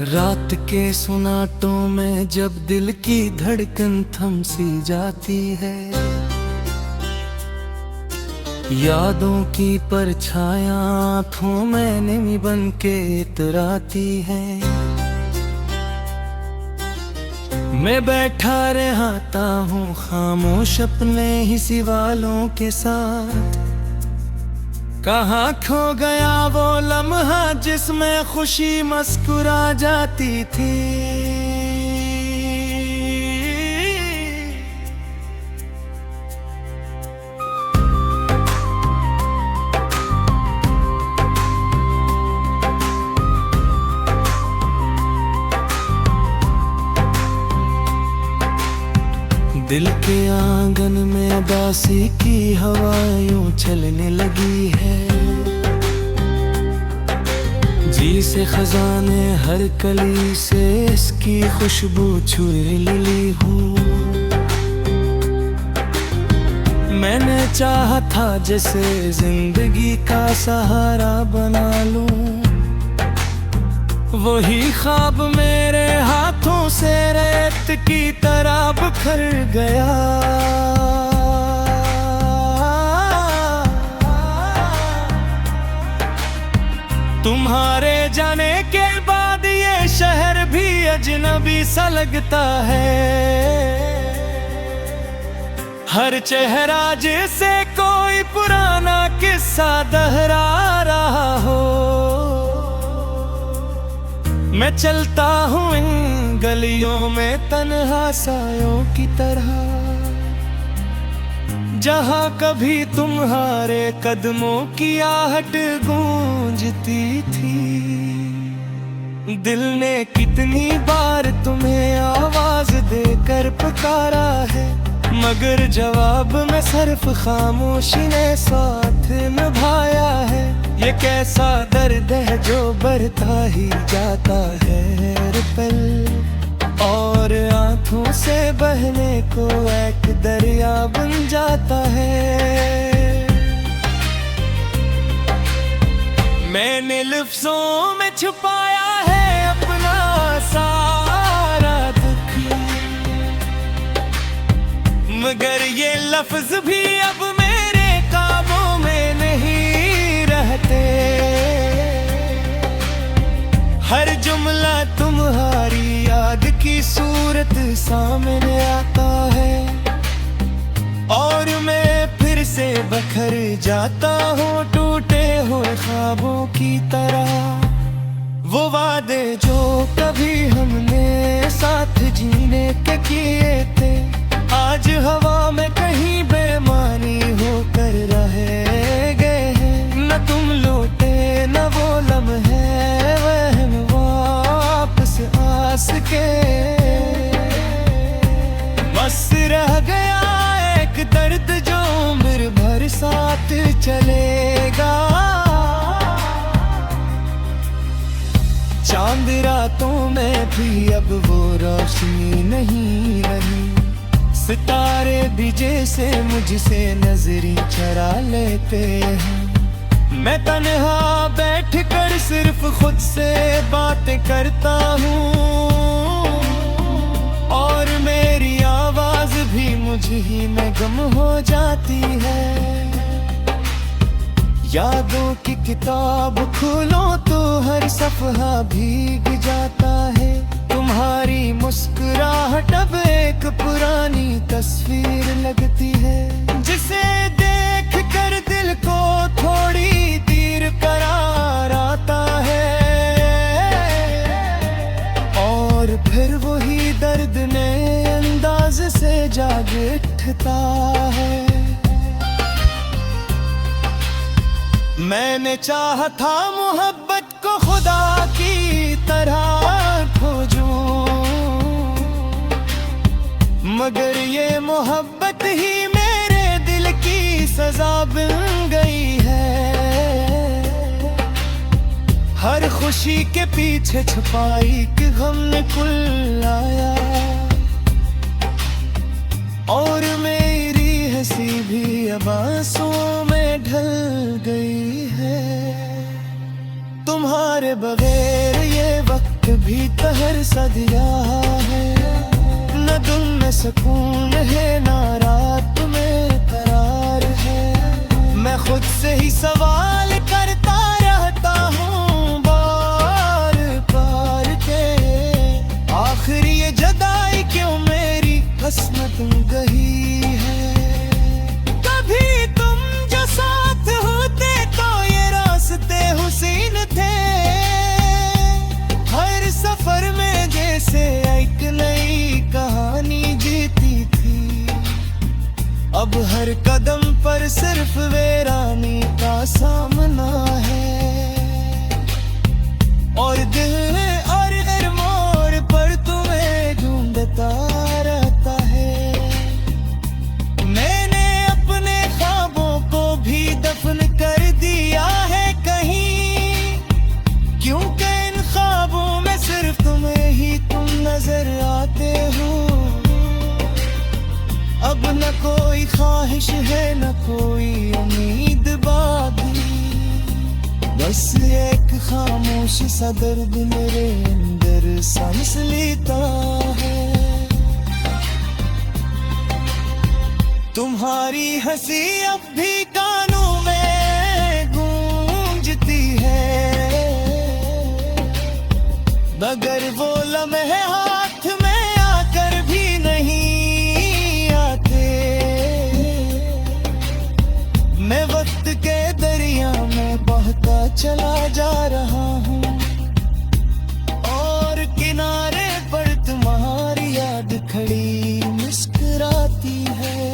रात के सुनाटों में जब दिल की धड़कन थम सी जाती है, यादों की परछायां आँखों में नमी बन के इतराती है। मैं बैठा रहता हूँ खामोश अपने ही सवालों के साथ, कहाँ खो गया वो लम्हा जिसमें खुशी मुस्कुरा जाती थी। दिल के आंगन में उदासी की हवा यूं चलने लगी है, जी से खजाने हर कली से इसकी खुशबू छुए ली हूँ। मैंने चाहा था जैसे जिंदगी का सहारा बना लूं, वही ख्वाब मेरे हाथों से रेत की तरह बिखर गया। तुम्हारे जाने के बाद ये शहर भी अजनबी सा लगता है, हर चेहरा जैसे कोई पुराना किस्सा दोहरा रहा हो। मैं चलता हूँ इन गलियों में तन्हा सायों की तरह, जहाँ कभी तुम्हारे कदमों की आहट गूंजती थी। दिल ने कितनी बार तुम्हें आवाज देकर पुकारा है, मगर जवाब में सिर्फ खामोशी ने साथ निभाया है। ये कैसा दर्द है जो बढ़ता ही जाता है हर पल, और आंखों से बहने को एक दरिया बन जाता है। मैंने लफ्जों में छुपाया है अपना सारा दुख, मगर ये लफ्ज भी अब मेरे काबू में नहीं रहते। हर जुमला तुम्हारी याद की सूरत सामने आता है, और मैं फिर से बखर जाता हूँ टूटे हुए ख्वाबों की तरह। वो वादे जो कभी हमने साथ जीने के किए थे, आज हवा में कहीं बेमानी होकर रह गए हैं। न तुम लौटे न वो लम्हे वहम वापस आस के, बस रह गया एक दर्द जो उम्र भर साथ चलेगा। चांद रातों में भी अब वो रोशनी नहीं रही, सितारे भी जैसे मुझसे नजरी चरा लेते हैं। मैं तन्हा बैठ कर सिर्फ खुद से बातें करता हूँ, और मेरी आवाज भी मुझ ही में गम हो जाती है। यादों की किताब खोलो तो हर सफ़हा भीग जाता है। तुम्हारी मुस्कुराहट अब एक पुरानी तस्वीर लगती है, जिसे देख कर दिल को थोड़ी देर करार आता है, और फिर वही दर्द नए अंदाज से जाग उठता है। मैंने चाहा था मोहब्बत को खुदा की तरह खोजूं, मगर ये मोहब्बत ही मेरे दिल की सजा बन गई है। हर खुशी के पीछे छुपाई कि गम ने कुल आया, और मेरी हंसी भी अब आंसुओं में ढल गई है। तुम्हारे बगैर ये वक्त एक भी तहर सा दिया है, न दिन में सुकून है ना रात में करार है। मैं खुद से ही सवाल करता रहता हूँ बार बार के, आखिर ये जुदाई क्यों मेरी किस्मत गही है। कभी तुम जो साथ होते तो ये रास्ते हुसीन थे, हर सफर में जैसे एक नई कहानी जीती थी। अब हर कदम पर सिर्फ वीरानी का सामना है, और दिल और हर मोड़ पर तुम्हें ढूंढता रहता है। मैंने अपने ख्वाबों को भी दफन कर दिया है कहीं, क्योंकि इन ख्वाबों में सिर्फ तुम्हें ही तुम नजर आते हो। अब न कोई ख्वाहिश है न कोई उम्मीद बाकी, बस एक खामोश सा दर्द मेरे अंदर सांस लेता है। तुम्हारी हंसी अब भी कानों में गूंजती है, मगर वो लम्हे हाथ में आकर भी नहीं आते। मैं वक्त के दरिया में बहता चला जा रहा हूँ, और किनारे पर तुम्हारी याद खड़ी मुस्कुराती है।